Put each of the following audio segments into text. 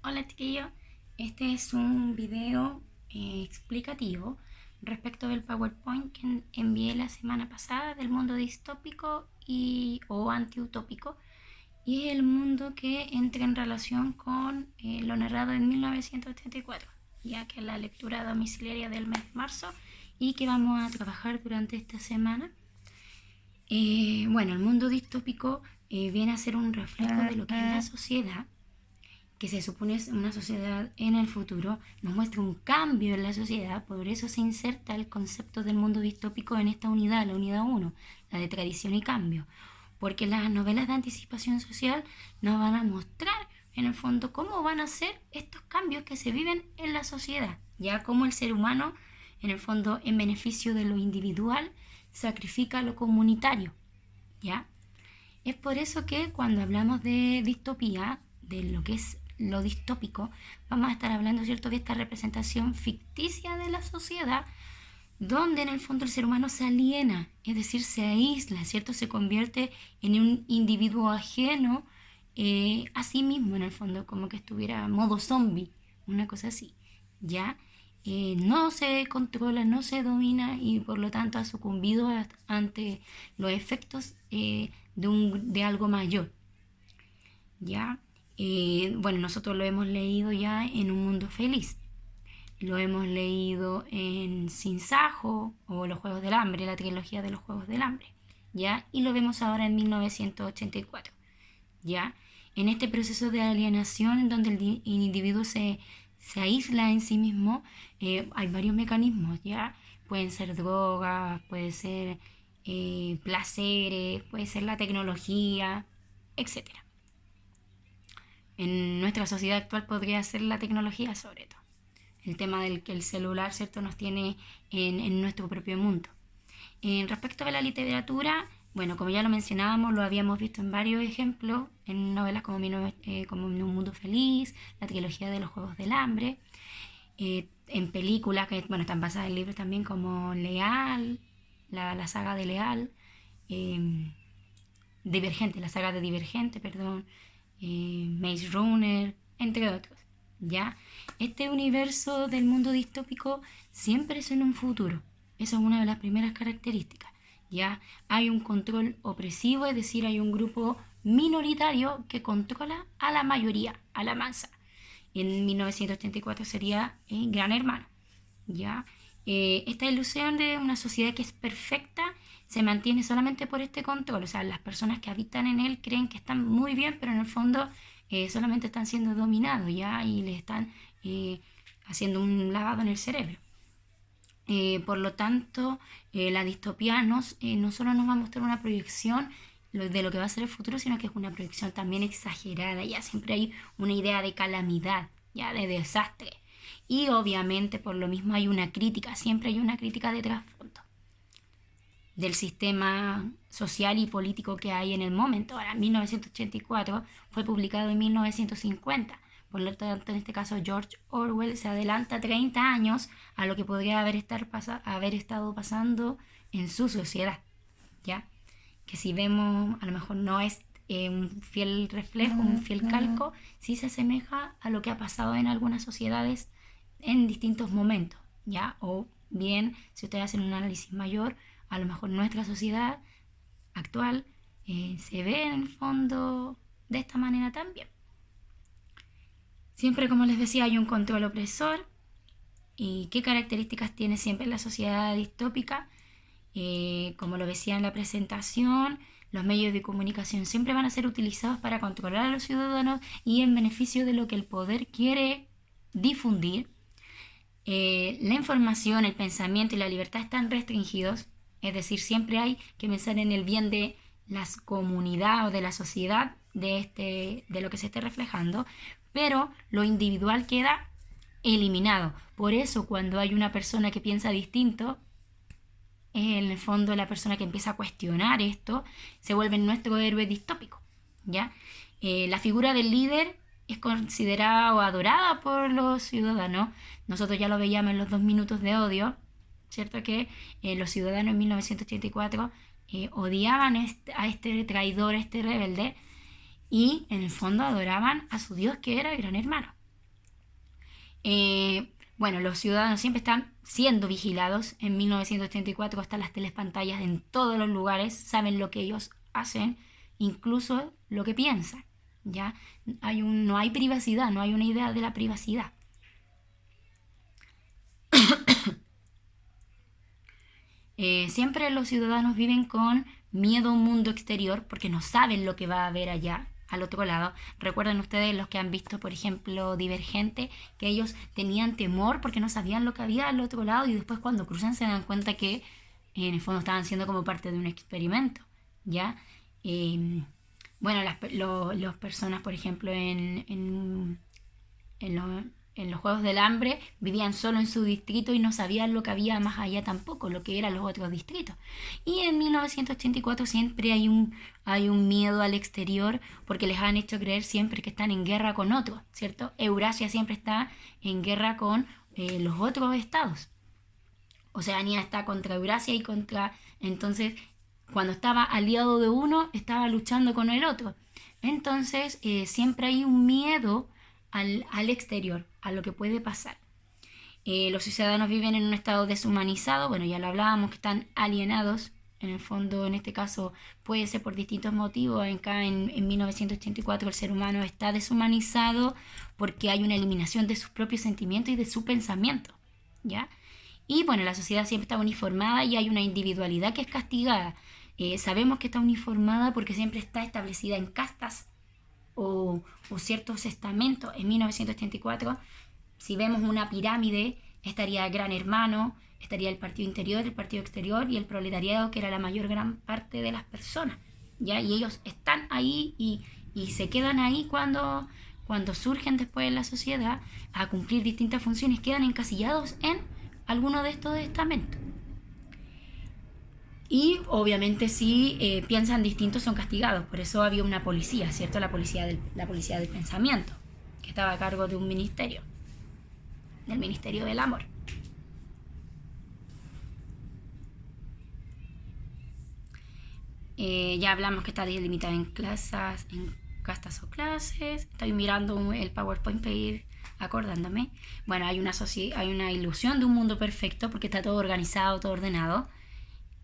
Hola chiquillos, este es un video explicativo respecto del PowerPoint que envié la semana pasada del mundo distópico o antiutópico, y es el mundo que entra en relación con lo narrado en 1984, ya que es la lectura domiciliaria del mes de marzo y que vamos a trabajar durante esta semana. Bueno, el mundo distópico viene a ser un reflejo de lo que es la sociedad, que se supone es una sociedad en el futuro, nos muestra un cambio en la sociedad. Por eso se inserta el concepto del mundo distópico en esta unidad, la unidad 1, la de tradición y cambio, porque las novelas de anticipación social nos van a mostrar en el fondo cómo van a ser estos cambios que se viven en la sociedad, ya como el ser humano, en el fondo, en beneficio de lo individual, sacrifica lo comunitario, ¿ya? Es por eso que cuando hablamos de distopía, de lo que es lo distópico, vamos a estar hablando, ¿cierto?, de esta representación ficticia de la sociedad, donde en el fondo el ser humano se aliena, es decir, se aísla, ¿cierto?, se convierte en un individuo ajeno a sí mismo, en el fondo, como que estuviera modo zombie, una cosa así, ¿ya? No se controla, no se domina, y por lo tanto ha sucumbido ante los efectos de algo mayor, ¿ya? Bueno, nosotros lo hemos leído ya en Un Mundo Feliz, lo hemos leído en Sin Sajo o Los Juegos del Hambre, la trilogía de los Juegos del Hambre, ¿ya? Y lo vemos ahora en 1984, ¿ya? En este proceso de alienación en donde el individuo se aísla en sí mismo, hay varios mecanismos, ¿ya? Pueden ser drogas, puede ser placeres, puede ser la tecnología, etcétera. En nuestra sociedad actual podría ser la tecnología, sobre todo el tema del que el celular, ¿cierto?, nos tiene en nuestro propio mundo. Respecto a la literatura, bueno, como ya lo mencionábamos, lo habíamos visto en varios ejemplos, en novelas como Un Mundo Feliz, la trilogía de los Juegos del Hambre, en películas que, bueno, están basadas en libros también, como Leal, la saga de Leal, Divergente, la saga de Divergente, perdón, Maze Runner, entre otros, ¿ya? Este universo del mundo distópico siempre es en un futuro. Esa es una de las primeras características, ¿ya? Hay un control opresivo, es decir, hay un grupo minoritario que controla a la mayoría, a la masa. En 1984 sería Gran Hermano, ¿ya? Esta ilusión de una sociedad que es perfecta se mantiene solamente por este control. O sea, las personas que habitan en él creen que están muy bien, pero en el fondo solamente están siendo dominados, ¿ya? Y les están haciendo un lavado en el cerebro. Por lo tanto, la distopía no solo nos va a mostrar una proyección de lo que va a ser el futuro, sino que es una proyección también exagerada. Ya siempre hay una idea de calamidad, ya de desastre. Y obviamente por lo mismo hay una crítica, siempre hay una crítica de trasfondo del sistema social y político que hay en el momento. Ahora, 1984 fue publicado en 1950. Por lo tanto, en este caso, George Orwell se adelanta 30 años a lo que podría haber estado pasando en su sociedad, ¿ya? Que si vemos, a lo mejor no es un fiel reflejo, un fiel calco, sí se asemeja a lo que ha pasado en algunas sociedades en distintos momentos, ¿ya? O bien, si ustedes hacen un análisis mayor, a lo mejor nuestra sociedad actual se ve en el fondo de esta manera también. Siempre, como les decía, hay un control opresor. ¿Y qué características tiene siempre la sociedad distópica? Como lo decía en la presentación, los medios de comunicación siempre van a ser utilizados para controlar a los ciudadanos y en beneficio de lo que el poder quiere difundir. La información, el pensamiento y la libertad están restringidos, es decir, siempre hay que pensar en el bien de las comunidades o de la sociedad de lo que se esté reflejando, pero lo individual queda eliminado. Por eso cuando hay una persona que piensa distinto, en el fondo la persona que empieza a cuestionar esto se vuelve nuestro héroe distópico, ¿ya? La figura del líder es considerada o adorada por los ciudadanos. Nosotros ya lo veíamos en los 2 minutos de odio, ¿cierto? Que los ciudadanos en 1984 odiaban a este traidor, a este rebelde, y en el fondo adoraban a su Dios, que era el Gran Hermano, Bueno, los ciudadanos siempre están siendo vigilados. En 1984 están las telepantallas en todos los lugares, saben lo que ellos hacen, incluso lo que piensan. ¿Ya? No hay privacidad, no hay una idea de la privacidad. Siempre los ciudadanos viven con miedo a un mundo exterior porque no saben lo que va a haber allá, al otro lado. Recuerden ustedes los que han visto, por ejemplo, Divergente, que ellos tenían temor porque no sabían lo que había al otro lado y después cuando cruzan se dan cuenta que en el fondo estaban siendo como parte de un experimento, ¿ya? Bueno, las personas, por ejemplo, en los Juegos del Hambre vivían solo en su distrito y no sabían lo que había más allá tampoco, lo que eran los otros distritos. Y en 1984 siempre hay un miedo al exterior porque les han hecho creer siempre que están en guerra con otros, ¿cierto? Eurasia siempre está en guerra con los otros estados. Oceanía está contra Eurasia y contra... Entonces, cuando estaba aliado de uno, estaba luchando con el otro. Entonces, siempre hay un miedo al exterior, a lo que puede pasar. Los ciudadanos viven en un estado deshumanizado, bueno, ya lo hablábamos, que están alienados, en el fondo, en este caso, puede ser por distintos motivos. Acá en 1984 el ser humano está deshumanizado porque hay una eliminación de sus propios sentimientos y de su pensamiento, ¿ya? Y bueno, la sociedad siempre está uniformada y hay una individualidad que es castigada. Sabemos que está uniformada porque siempre está establecida en castas o ciertos estamentos. En 1984, si vemos una pirámide, estaría el Gran Hermano, estaría el partido interior, el partido exterior y el proletariado, que era la mayor gran parte de las personas, ¿ya? Y ellos están ahí y se quedan ahí cuando surgen después en la sociedad a cumplir distintas funciones, quedan encasillados en alguno de estos estamentos. Y obviamente si piensan distintos son castigados. Por eso había una policía, ¿cierto? La policía del pensamiento, que estaba a cargo de un ministerio, del Ministerio del Amor. Ya hablamos que está delimitado en castas o clases. Estoy mirando el PowerPoint para ir acordándome. Bueno, hay una ilusión de un mundo perfecto porque está todo organizado, todo ordenado.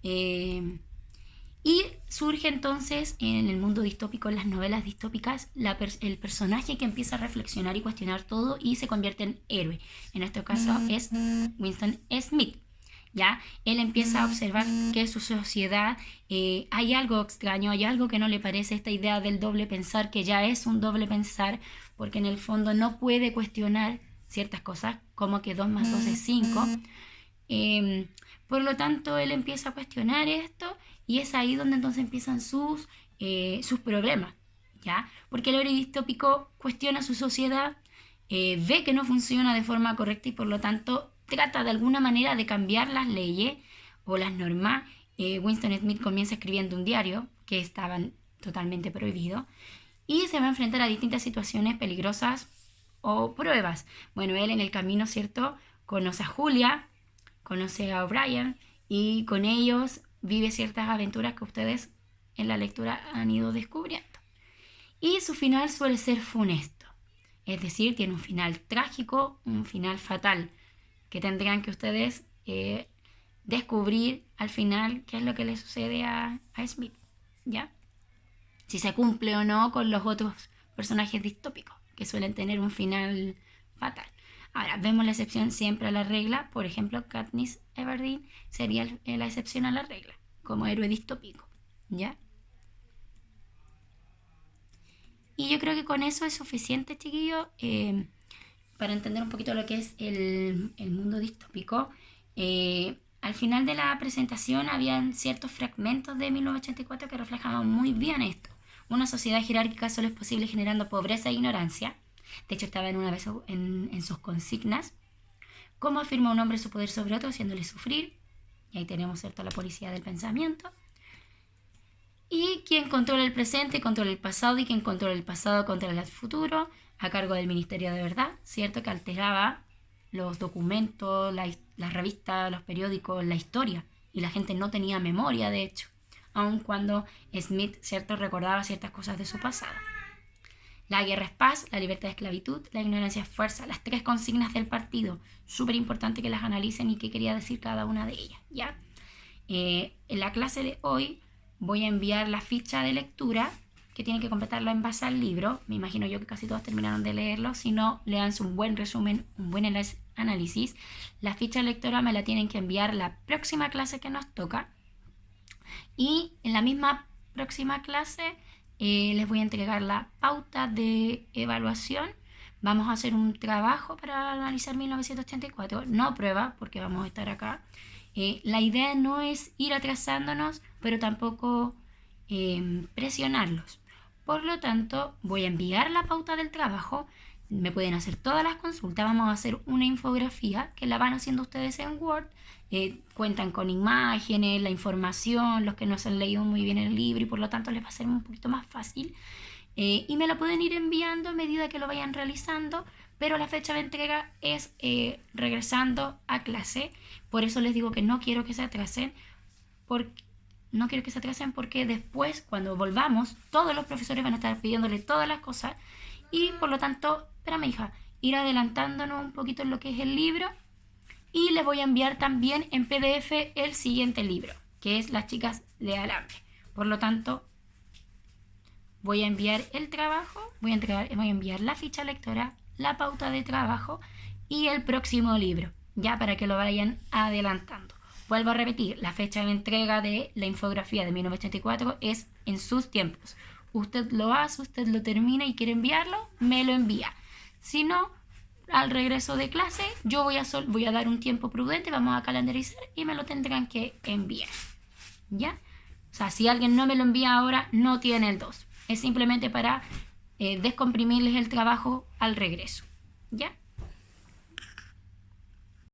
Y surge entonces en el mundo distópico, en las novelas distópicas, el personaje que empieza a reflexionar y cuestionar todo y se convierte en héroe. En este caso es Winston Smith. ¿Ya? Él empieza a observar que en su sociedad hay algo extraño, hay algo que no le parece, esta idea del doble pensar, que ya es un doble pensar, porque en el fondo no puede cuestionar ciertas cosas, como que 2 más 2 es 5. Por lo tanto, él empieza a cuestionar esto y es ahí donde entonces empiezan sus problemas, ¿ya? Porque el héroe distópico cuestiona su sociedad, ve que no funciona de forma correcta y por lo tanto trata de alguna manera de cambiar las leyes o las normas. Winston Smith comienza escribiendo un diario que estaban totalmente prohibidos y se va a enfrentar a distintas situaciones peligrosas o pruebas. Bueno, él en el camino, ¿cierto?, conoce a Julia, conoce a O'Brien y con ellos vive ciertas aventuras que ustedes en la lectura han ido descubriendo. Y su final suele ser funesto, es decir, tiene un final trágico, un final fatal, que tendrán que ustedes descubrir al final qué es lo que le sucede a Smith, ¿ya? Si se cumple o no con los otros personajes distópicos, que suelen tener un final fatal. Ahora, vemos la excepción siempre a la regla. Por ejemplo, Katniss Everdeen sería la excepción a la regla, como héroe distópico, ¿ya? Y yo creo que con eso es suficiente, chiquillos, para entender un poquito lo que es el mundo distópico. Al final de la presentación habían ciertos fragmentos de 1984 que reflejaban muy bien esto. Una sociedad jerárquica solo es posible generando pobreza e ignorancia. De hecho, estaba en sus consignas. ¿Cómo afirma un hombre su poder sobre otro haciéndole sufrir? Y ahí tenemos, ¿cierto?, la policía del pensamiento. Y quien controla el presente controla el pasado, y quien controla el pasado controla el futuro, a cargo del Ministerio de Verdad, ¿cierto?, que alteraba los documentos, las revistas, los periódicos, la historia, y la gente no tenía memoria, de hecho, aun cuando Smith, ¿cierto?, recordaba ciertas cosas de su pasado. La guerra es paz, la libertad es esclavitud, la ignorancia es fuerza. Las 3 consignas del partido. Súper importante que las analicen y qué quería decir cada una de ellas, ¿ya? En la clase de hoy voy a enviar la ficha de lectura que tienen que completarlo en base al libro. Me imagino yo que casi todos terminaron de leerlo. Si no, leanse un buen resumen, un buen análisis. La ficha de lectura me la tienen que enviar la próxima clase que nos toca. Y en la misma próxima clase les voy a entregar la pauta de evaluación. Vamos a hacer un trabajo para analizar 1984, no prueba, porque vamos a estar acá. La idea no es ir atrasándonos, pero tampoco presionarlos. Por lo tanto, voy a enviar la pauta del trabajo. Me pueden hacer todas las consultas. Vamos a hacer una infografía que la van haciendo ustedes en Word. Cuentan con imágenes, la información, los que no se han leído muy bien el libro y por lo tanto les va a ser un poquito más fácil. Y me lo pueden ir enviando a medida que lo vayan realizando, pero la fecha de entrega es regresando a clase. Por eso les digo que no quiero que se atrasen, porque después, cuando volvamos, todos los profesores van a estar pidiéndole todas las cosas y por lo tanto, espérame hija, ir adelantándonos un poquito en lo que es el libro. Y les voy a enviar también en PDF el siguiente libro, que es Las chicas de alambre. Por lo tanto, voy a enviar el trabajo, voy a enviar la ficha lectora, la pauta de trabajo y el próximo libro, ya para que lo vayan adelantando. Vuelvo a repetir, la fecha de entrega de la infografía de 1984 es en sus tiempos. Usted lo hace, usted lo termina y quiere enviarlo, me lo envía. Si no, al regreso de clase yo voy a dar un tiempo prudente, vamos a calendarizar y me lo tendrán que enviar, ¿ya? O sea, si alguien no me lo envía ahora, no tiene el 2. Es simplemente para descomprimirles el trabajo al regreso, ¿ya?